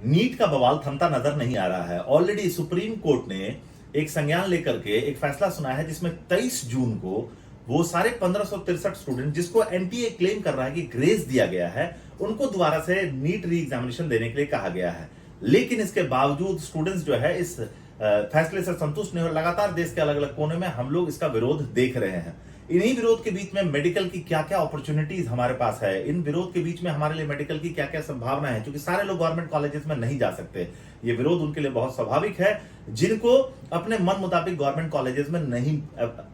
NEET का बवाल थमता नजर नहीं आ रहा है। ऑलरेडी सुप्रीम कोर्ट ने एक संज्ञान लेकर के एक फैसला सुनाया है जिसमें 23 जून को वो सारे 1563 स्टूडेंट जिसको एनटीए क्लेम कर रहा है कि ग्रेस दिया गया है, उनको दोबारा से नीट री एग्जामिनेशन देने के लिए कहा गया है। लेकिन इसके बावजूद स्टूडेंट्स जो है इस फैसले से संतुष्ट नहीं हो। लगातार देश के अलग अलग कोने में हम लोग इसका विरोध देख रहे हैं। इन्हीं विरोध के बीच में मेडिकल की क्या क्या अपॉर्चुनिटीज हमारे पास है, इन विरोध के बीच में हमारे लिए मेडिकल की क्या क्या संभावना है, क्योंकि सारे लोग गवर्नमेंट कॉलेजेस में नहीं जा सकते। ये विरोध उनके लिए बहुत स्वाभाविक है जिनको अपने मन मुताबिक गवर्नमेंट कॉलेजेस में नहीं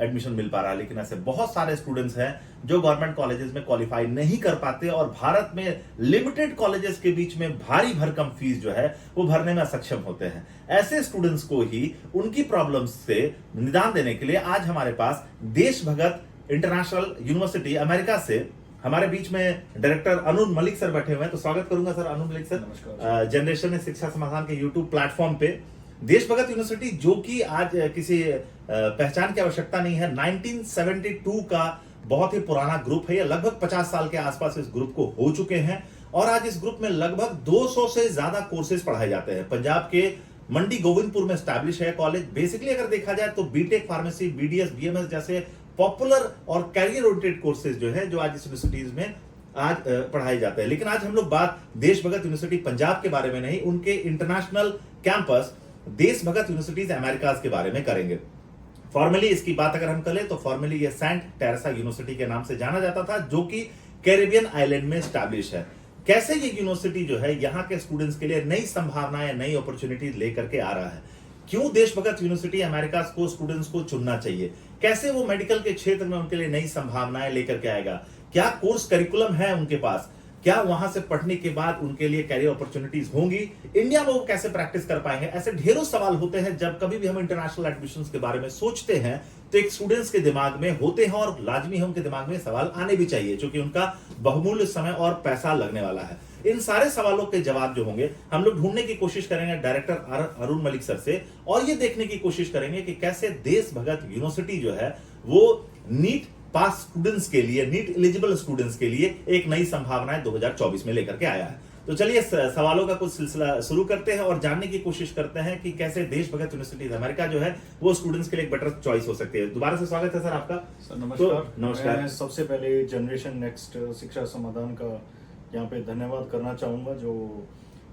एडमिशन मिल पा रहा। लेकिन ऐसे बहुत सारे स्टूडेंट्स हैं जो गवर्नमेंट कॉलेजेस में क्वालिफाई नहीं कर पाते और भारत में लिमिटेड कॉलेजेस के बीच में भारी भरकम फीस जो है वो भरने में असक्षम होते हैं। ऐसे स्टूडेंट्स को ही उनकी प्रॉब्लम्स से निदान देने के लिए आज हमारे पास देशभगत इंटरनेशनल यूनिवर्सिटी अमेरिका से हमारे बीच में डायरेक्टर अनुन मलिक सर बैठे हुए हैं। तो स्वागत करूंगा सर अनुन मलिक सर, जनरेशन शिक्षा समाधान के यूट्यूब प्लेटफॉर्म पे। देशभगत यूनिवर्सिटी जो कि आज किसी पहचान की आवश्यकता नहीं है, 1972 का बहुत ही पुराना ग्रुप है। ये लगभग 50 साल के आसपास इस ग्रुप को हो चुके हैं और आज इस ग्रुप में लगभग 200 से ज्यादा कोर्सेज पढ़ाए जाते हैं। पंजाब के मंडी गोविंदपुर में स्टैब्लिश है कॉलेज। बेसिकली अगर देखा जाए तो बीटेक, फार्मेसी, बीडीएस, बीएमएस जैसे पॉपुलर और कैरियर ओरिएंटेड कोर्सेज जो है जो आज इस यूनिवर्सिटीज में आज पढ़ाए जाते हैं। लेकिन आज हम लोग बात देशभगत यूनिवर्सिटी पंजाब के बारे में नहीं, उनके international campus Desh Bhagat universities Americas के बारे में करेंगे। फॉर्मली इसकी बात अगर हम करें तो फॉर्मली ये सेंट टेरेसा यूनिवर्सिटी के नाम से जाना जाता था, जो कि कैरेबियन आइलैंड में स्टैब्लिश है। कैसे ये यूनिवर्सिटी जो है यहाँ के स्टूडेंट्स के लिए नई संभावनाएं, नई अपॉर्चुनिटीज लेकर के आ रहा है। क्यों देशभगत यूनिवर्सिटी अमेरिका को स्टूडेंट्स को चुनना चाहिए, कैसे वो मेडिकल के क्षेत्र में उनके लिए नई संभावनाएं लेकर के आएगा, क्या कोर्स करिकुलम है उनके पास, क्या वहां से पढ़ने के बाद उनके लिए कैरियर अपॉर्चुनिटीज होंगी, इंडिया में वो कैसे प्रैक्टिस कर पाएंगे। ऐसे ढेरों सवाल होते हैं जब कभी भी हम इंटरनेशनल एडमिशंस के बारे में सोचते हैं तो एक स्टूडेंट्स के दिमाग में होते हैं और लाजमी है उनके दिमाग में सवाल आने भी चाहिए, क्योंकि उनका बहुमूल्य समय और पैसा लगने वाला है। इन सारे सवालों के जवाब जो होंगे हम लोग ढूंढने की कोशिश करेंगे डायरेक्टर अरुण मलिक सर से, और ये देखने की कोशिश करेंगे कि कैसे देशभगत यूनिवर्सिटी जो है वो नीट पास स्टूडेंट्स के लिए, नीट एलिजिबल स्टूडेंट्स के लिए एक नई संभावनाएं 2024 में लेकर के आया है। तो चलिए सवालों का कुछ सिलसिला शुरू करते हैं और जानने की कोशिश करते हैं कि कैसे देशभगत यूनिवर्सिटीज अमेरिका जो है वो स्टूडेंट्स के लिए एक बेटर चॉइस हो सकती है। दोबारा से स्वागत है सर आपका। सर नमस्कार। तो नमस्कार। मैं सबसे पहले जनरेशन नेक्स्ट शिक्षा समाधान का यहाँ पे धन्यवाद करना चाहूँगा, जो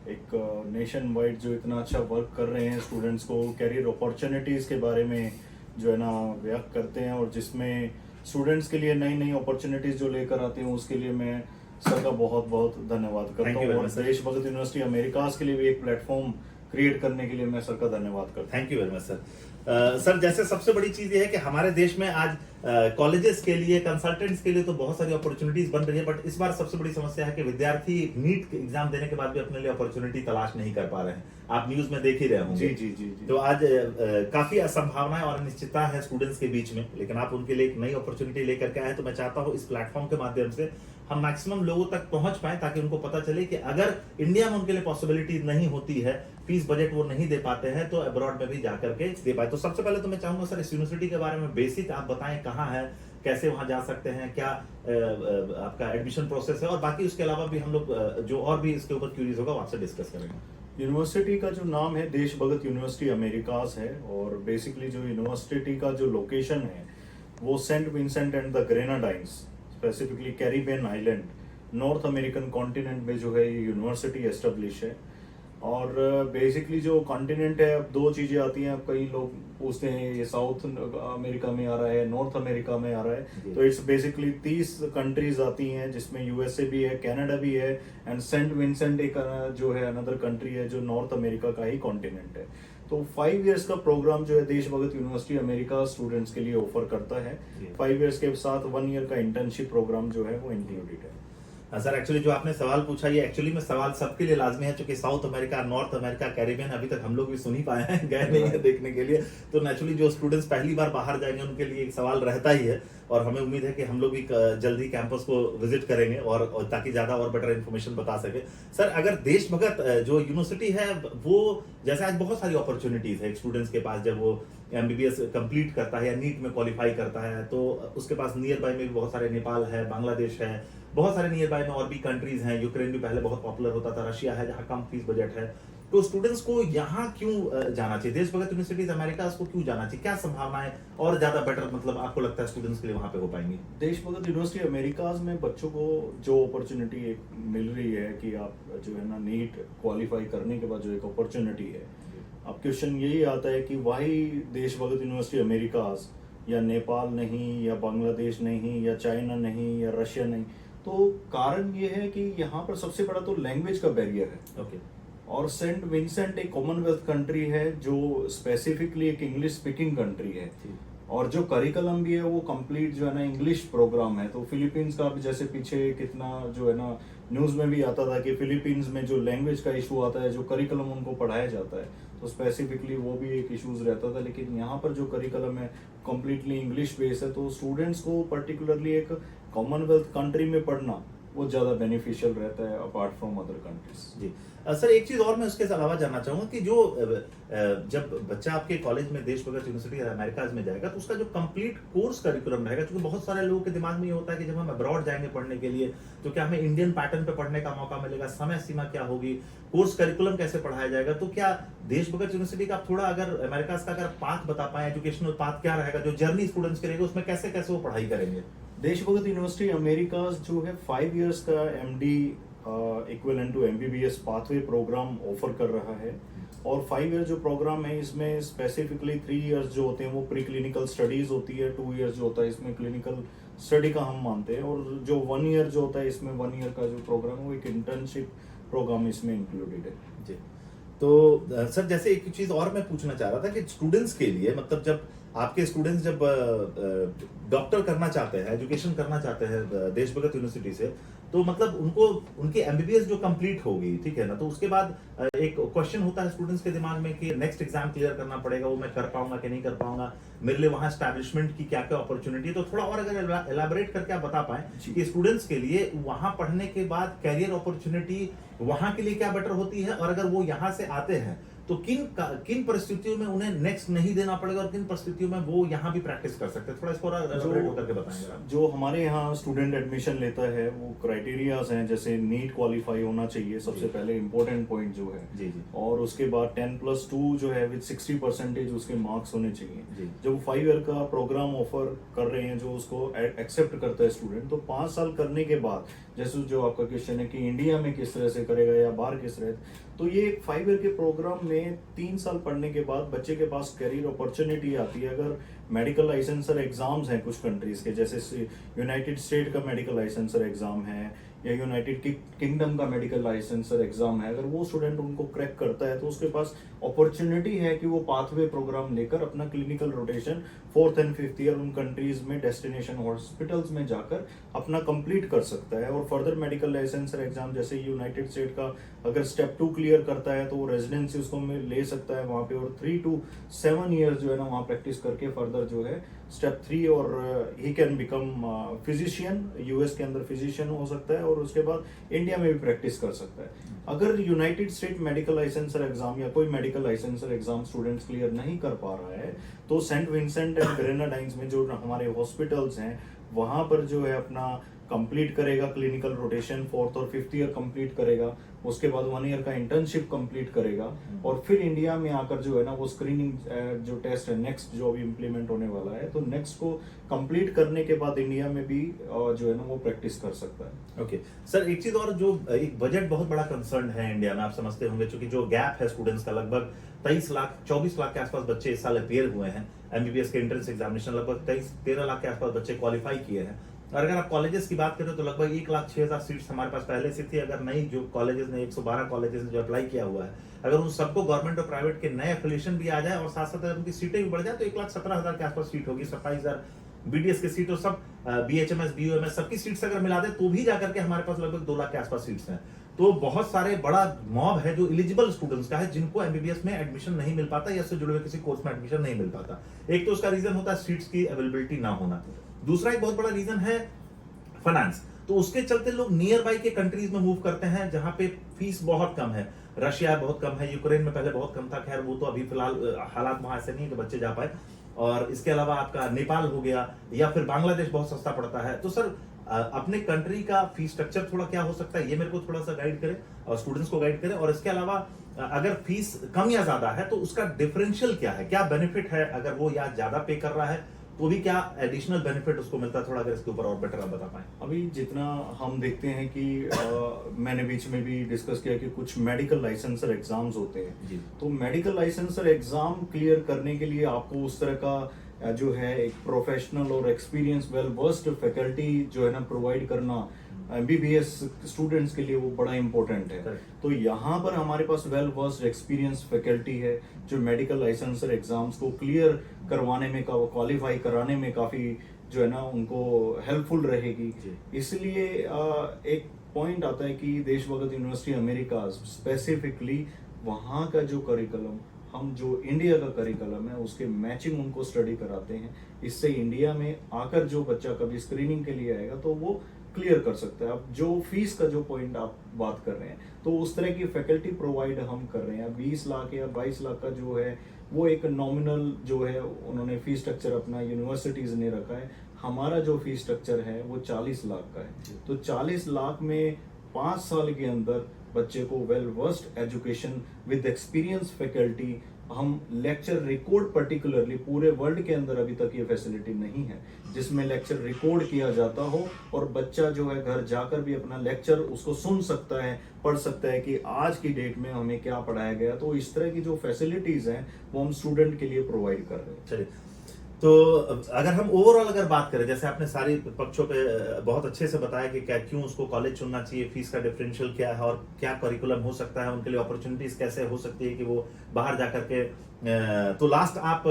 एक नेशन वाइड जो इतना अच्छा वर्क कर रहे हैं, स्टूडेंट्स को कैरियर अपॉर्चुनिटीज़ के बारे में जो है ना व्यक्त करते हैं और जिसमें स्टूडेंट्स के लिए नई नई अपॉर्चुनिटीज़ जो लेकर आते हैं उसके लिए मैं सर का बहुत बहुत धन्यवाद करता हूँ। और देशभगत यूनिवर्सिटी अमेरिका के लिए भी एक प्लेटफॉर्म क्रिएट करने के लिए मैं सर का धन्यवाद करता हूँ। Thank you very much sir. Sir जैसे सबसे बड़ी चीज ये है कि हमारे देश में आज कॉलेजेस के लिए, कंसल्टेंट्स के लिए तो बहुत सारी अपॉर्चुनिटीज बन रही है, बट इस बार सबसे बड़ी समस्या है कि विद्यार्थी नीट एग्जाम देने के बाद भी अपने लिए अपॉर्चुनिटी तलाश नहीं कर पा रहे हैं। आप न्यूज में देख ही रहे होंगे। जी जी जी जी। तो आज काफी असंभावनाएं और अनिश्चितता है स्टूडेंट्स के बीच में, लेकिन आप उनके लिए एक नई अपॉर्चुनिटी लेकर के आए। तो मैं चाहता हूँ इस प्लेटफॉर्म के माध्यम से हम मैक्सिमम लोगों तक पहुंच पाए, ताकि उनको पता चले कि अगर इंडिया में उनके लिए पॉसिबिलिटी नहीं होती है, फीस बजट वो नहीं दे पाते हैं, तो अब्रॉड में भी जाकर के दे पाए। तो सबसे पहले तो मैं चाहूंगा सर इस यूनिवर्सिटी के बारे में बेसिक आप बताएं, कहाँ है, कैसे वहां जा सकते हैं, क्या आपका एडमिशन प्रोसेस है, और बाकी उसके अलावा भी हम लोग जो और भी इसके ऊपर क्यूरीज होगा वो आपसे डिस्कस करेंगे। यूनिवर्सिटी का जो नाम है देशभगत यूनिवर्सिटी अमेरिकास है, और बेसिकली जो यूनिवर्सिटी का जो लोकेशन है वो Saint Vincent and the Grenadines, specifically Caribbean island, North American continent में जो है ये यूनिवर्सिटी एस्टेब्लिश है। और बेसिकली जो कॉन्टिनेंट है, अब दो चीज़ें आती हैं। कई लोग पूछते हैं ये साउथ अमेरिका में आ रहा है, नॉर्थ अमेरिका में आ रहा है, तो इट्स बेसिकली 30 कंट्रीज आती हैं, जिसमें यूएसए भी है, कनाडा भी है, एंड सेंट विंसेंट एक जो है अनदर कंट्री है जो नॉर्थ अमेरिका का ही कॉन्टिनेंट है। तो 5 इयर्स का प्रोग्राम जो है देशभगत यूनिवर्सिटी अमेरिका स्टूडेंट्स के लिए ऑफर करता है। 5 इयर्स के साथ 1 ईयर का इंटर्नशिप प्रोग्राम जो है वो इंक्लूडेड है। सर एक्चुअली जो आपने सवाल पूछा ये एक्चुअली में सवाल सबके लिए लाजमी है, क्योंकि south America, north America, Caribbean अभी तक हम लोग भी सुन ही पाए हैं, गए नहीं है देखने के लिए। तो नेचुरली जो स्टूडेंट्स पहली बार बाहर जाएंगे उनके लिए एक सवाल रहता ही है, और हमें उम्मीद है कि हम लोग भी जल्दी कैंपस को विजिट करेंगे और ताकि ज्यादा और बेटर इन्फॉर्मेशन बता सके। सर अगर देशभगत जो यूनिवर्सिटी है वो जैसे आज बहुत सारी अपॉर्चुनिटीज है स्टूडेंट्स के पास, जब वो एमबीबीएस कंप्लीट करता है या नीट में क्वालिफाई करता है तो उसके पास नियर बाय में भी बहुत सारे, नेपाल है, बांग्लादेश है, बहुत सारे नियर बाय में और भी कंट्रीज हैं, यूक्रेन भी पहले बहुत पॉपुलर होता था, रशिया है जहाँ कम फीस बजट है। तो स्टूडेंट्स को यहाँ क्यों जाना चाहिए, देश भगत यूनिवर्सिटीज अमेरिका को क्यों जाना चाहिए, क्या संभावनाएं और ज्यादा बेटर मतलब आपको लगता है स्टूडेंट्स के लिए वहां पे हो पाएंगी? देश भगत यूनिवर्सिटी अमेरिकाज में बच्चों को जो अपॉर्चुनिटी एक मिल रही है कि आप जो है ना नीट क्वालिफाई करने के बाद जो एक अपॉर्चुनिटी है, अब क्वेश्चन यही आता है कि वही देश भगत यूनिवर्सिटी अमेरिकाज या नेपाल नहीं या बांग्लादेश नहीं या चाइना नहीं या रशिया नहीं, तो कारण ये है कि यहाँ पर सबसे बड़ा तो लैंग्वेज का बैरियर है। ओके। और सेंट विंसेंट एक कॉमनवेल्थ कंट्री है जो स्पेसिफिकली एक इंग्लिश स्पीकिंग कंट्री है, और जो करिकुलम भी है वो कंप्लीट जो है ना इंग्लिश प्रोग्राम है। तो फिलीपींस का भी जैसे पीछे कितना जो है ना न्यूज़ में भी आता था कि फिलीपींस में जो लैंग्वेज का इशू आता है, जो करिकुलम उनको पढ़ाया जाता है, तो स्पेसिफिकली वो भी एक इशूज रहता था। लेकिन यहाँ पर जो करिकुलम है कम्प्लीटली इंग्लिश बेस है, तो स्टूडेंट्स को पर्टिकुलरली एक कॉमनवेल्थ कंट्री में पढ़ना वो ज़्यादा बेनिफिशियल रहता है अपार्ट फ्रॉम अदर कंट्रीज। जी सर, एक चीज और मैं उसके अलावा जानना चाहूंगा कि जो जब बच्चा आपके कॉलेज में देश भगत यूनिवर्सिटी या अमेरिका में जाएगा तो उसका जो कंप्लीट कोर्स करिकुलम रहेगा, क्योंकि बहुत सारे लोगों के दिमाग में ये होता है कि जब हम अब्रॉड जाएंगे पढ़ने के लिए तो क्या हमें इंडियन पैटर्न पे पढ़ने का मौका मिलेगा, समय सीमा क्या होगी, कोर्स करिकुलम कैसे पढ़ाया जाएगा। तो क्या देश भगत यूनिवर्सिटी का आप थोड़ा अगर अमेरिका का अगर पाथ बता पाए, एजुकेशनल पाथ क्या रहेगा, जो जर्नी स्टूडेंट्स के रहेगा उसमें कैसे कैसे वो पढ़ाई करेंगे? देश भगत यूनिवर्सिटी अमेरिका जो है 5 इयर्स का MD equivalent to MBBS pathway programme offer कर रहा है। और 5 ईयर जो प्रोग्राम है इसमें स्पेसिफिकली 3 इयर्स जो होते हैं वो प्री क्लिनिकल स्टडीज होती है, 2 इयर्स जो होता है इसमें क्लिनिकल स्टडी का हम मानते हैं, और जो 1 ईयर जो होता है इसमें 1 ईयर का जो प्रोग्राम है वो एक इंटर्नशिप प्रोग्राम इसमें इंक्लूडेड है। जी। तो सर जैसे एक चीज और मैं पूछना चाह रहा था कि स्टूडेंट्स के लिए मतलब जब आपके स्टूडेंट्स जब डॉक्टर करना चाहते हैं, एजुकेशन करना चाहते हैं देश भगत यूनिवर्सिटी से, तो मतलब उनको उनकी एमबीबीएस जो कंप्लीट होगी, ठीक है ना, तो उसके बाद एक क्वेश्चन होता है स्टूडेंट्स के दिमाग में कि नेक्स्ट एग्जाम क्लियर करना पड़ेगा, वो मैं कर पाऊंगा कि नहीं कर पाऊंगा, मेरे लिए वहां एस्टैब्लिशमेंट की क्या क्या अपॉर्चुनिटी है। तो थोड़ा और अगर एलाबोरेट करके आप बता पाए कि स्टूडेंट्स के लिए वहां पढ़ने के बाद कैरियर अपॉर्चुनिटी वहां के लिए क्या बेटर होती है, और अगर वो यहाँ से आते हैं तो किन परिस्थितियों में उन्हें नेक्स्ट नहीं देना पड़ेगा और किन परिस्थितियों में वो यहाँ भी प्रैक्टिस कर सकते हैं, थोड़ा इसको एलाबोरेट करके बताएंगे आप। जो हमारे यहाँ स्टूडेंट एडमिशन लेता है वो क्राइटेरियाज हैं, जैसे नीट क्वालिफाई होना चाहिए सबसे पहले इंपॉर्टेंट पॉइंट जो है जी जी, और उसके बाद 10+2 जो है विद 60% उसके मार्क्स होने चाहिए जी। जब 5 ईयर का प्रोग्राम ऑफर कर रहे हैं जो उसको एक्सेप्ट करता है स्टूडेंट, तो 5 साल करने के बाद जैसे जो आपका क्वेश्चन है कि इंडिया में किस तरह से करेगा या बाहर किस तरह, तो ये 5 ईयर के प्रोग्राम में 3 साल पढ़ने के बाद बच्चे के पास करियर अपॉर्चुनिटी आती है। अगर मेडिकल लाइसेंसर एग्जाम्स हैं कुछ कंट्रीज के, जैसे यूनाइटेड स्टेट का मेडिकल लाइसेंसर एग्जाम है या यूनाइटेड किंगडम का मेडिकल लाइसेंसर एग्जाम है, अगर वो स्टूडेंट उनको क्रैक करता है तो उसके पास अपॉर्चुनिटी है कि वो पाथवे प्रोग्राम लेकर अपना clinical rotation 4th and 5th year उन कंट्रीज में डेस्टिनेशन हॉस्पिटल्स में जाकर अपना कंप्लीट कर सकता है। और फर्दर मेडिकल लाइसेंसर एग्जाम जैसे यूनाइटेड स्टेट का अगर स्टेप 2 क्लियर करता है तो वो रेजिडेंसी उसको ले सकता है वहाँ पे, और 3 to 7 ईयर्स जो है ना वहाँ प्रैक्टिस करके फर्दर जो है स्टेप 3 और he can become physician, US के अंदर फिजिशियन हो सकता है और उसके बाद इंडिया में भी प्रैक्टिस कर सकता है। अगर United state medical licensor exam या कोई medical licensor exam students clear नहीं कर पा रहा है तो सेंट विंसेंट एंड ग्रेनाडाइंस में जो हमारे हॉस्पिटल्स हैं वहां पर जो है अपना कंप्लीट करेगा क्लिनिकल रोटेशन, 4th और 5th ईयर कंप्लीट करेगा, उसके बाद 1 ईयर का इंटर्नशिप कंप्लीट करेगा और फिर इंडिया में आकर जो है ना वो स्क्रीनिंग जो टेस्ट है नेक्स्ट जो अभी इम्प्लीमेंट होने वाला है, तो नेक्स्ट को कंप्लीट करने के बाद इंडिया में भी जो है ना वो प्रैक्टिस कर सकता है। ओके सर, एक चीज और, जो एक बजट बहुत बड़ा कंसर्न है इंडिया में, आप समझते होंगे, क्योंकि जो गैप है स्टूडेंट्स का लगभग 23 लाख 24 लाख के आसपास बच्चे इस साल अपियर हुए हैं एमबीबीएस के एंट्रेंस एग्जामिनेशन, लगभग 13 लाख के आसपास बच्चे क्वालिफाई किए हैं। और अगर आप कॉलेजेस की बात करें तो लगभग 1,06,000 सीट्स हमारे पास पहले से थी। अगर नई जो कॉलेजेस ने 112 कॉलेजेस ने जो अप्लाई किया हुआ है, अगर उन सबको गवर्नमेंट और प्राइवेट के नए एफिलिएशन भी आ जाए और साथ साथ अगर उनकी सीटें भी बढ़ जाए तो 1,17,000 के आसपास सीट होगी। 27,000 बीडीएस की सीट और सब बीएचएमएस बीयूएमएस सबकी सीट्स अगर मिला दे तो भी जाकर के हमारे पास लगभग 2 लाख के आसपास सीट्स हैं। तो बहुत सारे बड़ा मॉब है जो एलिजिबल स्टूडेंट्स का है जिनको एमबीबीएस में एडमिशन नहीं मिल पाता या इससे जुड़े हुए किसी कोर्स में एडमिशन नहीं मिल पाता। एक तो उसका रीजन होता है सीट्स की अवेलेबिलिटी ना होना, दूसरा एक बहुत बड़ा रीजन है फाइनेंस। तो उसके चलते लोग नियर बाई के कंट्रीज में मूव करते हैं जहां पे फीस बहुत कम है। रशिया बहुत कम है, यूक्रेन में पहले बहुत कम था, खैर वो तो अभी फिलहाल हालात वहां ऐसे नहीं है कि बच्चे जा पाए। और इसके अलावा आपका नेपाल हो गया या फिर बांग्लादेश बहुत सस्ता पड़ता है। तो सर अपने कंट्री का फीस स्ट्रक्चर थोड़ा क्या हो सकता है, ये मेरे को थोड़ा सा गाइड करें और स्टूडेंट्स को गाइड करें। और इसके अलावा अगर फीस कम या ज्यादा है तो उसका डिफरेंशियल क्या है, क्या बेनिफिट है, अगर वो या ज्यादा पे कर रहा है तो भी क्या एडिशनल बेनिफिट उसको मिलता है, थोड़ा अगर इसके ऊपर और बेटर आप बता पाएं। अभी जितना हम देखते हैं कि मैंने बीच में भी डिस्कस किया कि कुछ मेडिकल लाइसेंसर एग्जाम्स होते हैं जी। तो मेडिकल लाइसेंसर एग्जाम क्लियर करने के लिए आपको उस तरह का जो है एक प्रोफेशनल और एक्सपीरियंस वेल वर्स्ड फैकल्टी जो है ना प्रोवाइड करना एमबीबीएस स्टूडेंट्स के लिए वो बड़ा इंपॉर्टेंट है। Correct. तो यहाँ पर हमारे पास वेल वर्स्ड एक्सपीरियंस फैकल्टी है जो मेडिकल लाइसेंसर एग्जाम्स को क्लियर करवाने में क्वालिफाई कराने में काफी जो है ना उनको हेल्पफुल रहेगी। इसलिए एक पॉइंट आता है कि देशभगत यूनिवर्सिटी अमेरिका स्पेसिफिकली वहाँ का जो करिकुलम हम जो इंडिया का करिकुलम है उसके मैचिंग उनको स्टडी कराते हैं। इससे इंडिया में आकर जो बच्चा कभी स्क्रीनिंग के लिए आएगा तो वो क्लियर कर सकता है। अब जो फीस का जो पॉइंट आप बात कर रहे हैं तो उस तरह की फैकल्टी प्रोवाइड हम कर रहे हैं। 20 लाख या 22 लाख का जो है वो एक नॉमिनल जो है उन्होंने फीस स्ट्रक्चर अपना यूनिवर्सिटीज ने रखा है। हमारा जो फीस स्ट्रक्चर है वो 40 लाख का है। तो 40 लाख में 5 साल के अंदर बच्चे को well versed education with experience faculty, हम लेक्चर रिकॉर्ड पर्टिकुलरली पूरे वर्ल्ड के अंदर अभी तक ये फैसिलिटी नहीं है जिसमें लेक्चर रिकॉर्ड किया जाता हो और बच्चा जो है घर जाकर भी अपना लेक्चर उसको सुन सकता है, पढ़ सकता है कि आज की डेट में हमें क्या पढ़ाया गया। तो इस तरह की जो फैसिलिटीज हैं वो हम स्टूडेंट के लिए प्रोवाइड कर रहे हैं। चलिए, तो अगर हम ओवरऑल अगर बात करें, जैसे आपने सारी पक्षों पे बहुत अच्छे से बताया कि क्या क्यों उसको कॉलेज चुनना चाहिए, फीस का डिफरेंशियल क्या है और क्या करिकुलम हो सकता है, उनके लिए अपॉर्चुनिटीज कैसे हो सकती है कि वो बाहर जाकर के तो लास्ट आप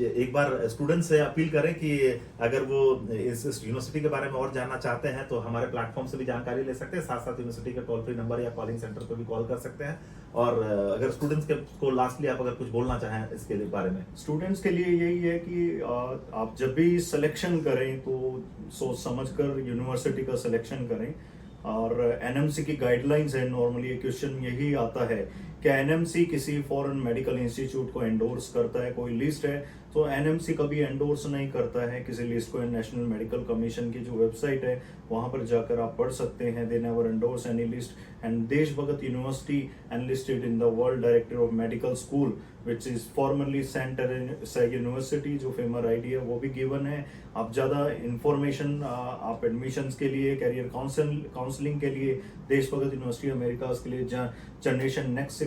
एक बार स्टूडेंट से अपील करें कि अगर वो इस यूनिवर्सिटी के बारे में और जानना चाहते हैं तो हमारे प्लेटफॉर्म से भी जानकारी ले सकते हैं, साथ साथ यूनिवर्सिटी का टोल फ्री नंबर या कॉलिंग सेंटर पर भी कॉल कर सकते हैं। और अगर स्टूडेंट्स को लास्टली आप अगर कुछ बोलना चाहें इसके बारे में। स्टूडेंट्स के लिए यही है कि आप जब भी सिलेक्शन करें तो सोच समझकर यूनिवर्सिटी का सिलेक्शन करें। और एनएमसी की गाइडलाइंस है, नॉर्मली क्वेश्चन यही आता है कि एनएमसी किसी फॉरेन मेडिकल इंस्टीट्यूट को एंडोर्स करता है, कोई लिस्ट है तो एनएमसी कभी एंडोर्स नहीं करता है किसी लिस्ट को। नेशनल मेडिकल कमीशन की जो वेबसाइट है वहां पर जाकर आप पढ़ सकते हैं। They never endorse any list and Deshbhagat university enlisted in the world director of medical school which is formerly centre university, जो फेमर आईडी है वो भी गिवन है। आप ज्यादा इंफॉर्मेशन आप एडमिशंस के लिए, करियर काउंसलिंग के लिए देशभगत यूनिवर्सिटी अमेरिका के लिए जनरेशन नेक्स्ट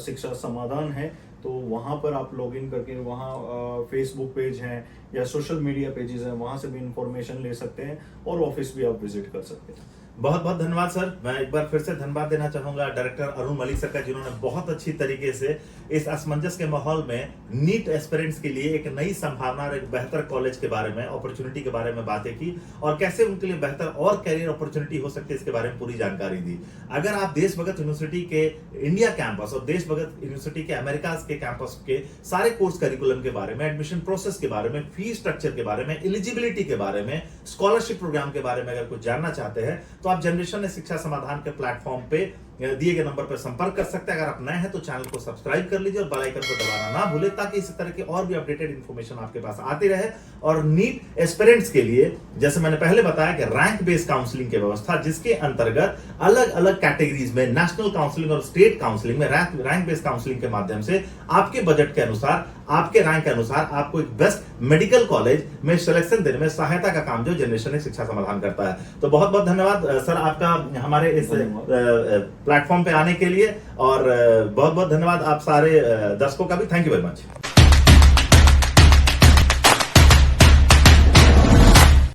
शिक्षा समाधान है तो वहां पर आप लॉग इन करके वहां फेसबुक पेज है या सोशल मीडिया पेजेस हैं, वहां से भी इंफॉर्मेशन ले सकते हैं और ऑफिस भी आप विजिट कर सकते हैं। बहुत बहुत धन्यवाद सर। मैं एक बार फिर से धन्यवाद देना चाहूंगा डायरेक्टर अरुण मलिक सर का, जिन्होंने बहुत अच्छी तरीके से इस असमंजस के माहौल में नीट एस्पिरेंट्स के लिए एक नई संभावना और एक बेहतर कॉलेज के बारे में, अपॉर्चुनिटी के बारे में बातें की और कैसे उनके लिए बेहतर और कैरियर अपॉर्चुनिटी हो सकती है इसके बारे में पूरी जानकारी दी। अगर आप देशभगत यूनिवर्सिटी के इंडिया कैंपस और देशभगत यूनिवर्सिटी के अमेरिका के कैंपस के सारे कोर्स करिकुलम के बारे में, एडमिशन प्रोसेस के बारे में, फीस स्ट्रक्चर के बारे में, एलिजिबिलिटी के बारे में, स्कॉलरशिप प्रोग्राम के बारे में अगर कुछ जानना चाहते हैं तो आप जनरेशन शिक्षा समाधान के प्लेटफॉर्म पे दिए गए नंबर पर संपर्क कर सकते हैं। अगर आप नए हैं तो चैनल को सब्सक्राइब कर लीजिए और बेल आइकन को दबाना ना भूलें ताकि इसी तरह की और भी अपडेटेड इंफॉर्मेशन आपके पास आती रहे। और नीट एस्पिरेंट्स के लिए जैसे मैंने पहले बताया कि रैंक बेस्ड काउंसलिंग की व्यवस्था, जिसके अंतर्गत अलग अलग कैटेगरीज में नेशनल काउंसलिंग और स्टेट काउंसलिंग में रैंक बेस्ड काउंसलिंग के माध्यम से आपके बजट के अनुसार, आपके रैंक के अनुसार आपको एक बेस्ट मेडिकल कॉलेज में सिलेक्शन देने में सहायता का काम जो जनरेशन शिक्षा समाधान करता है। तो बहुत बहुत धन्यवाद सर आपका हमारे इस प्लेटफॉर्म पे आने के लिए और बहुत बहुत धन्यवाद आप सारे दर्शकों का भी। Thank you very much.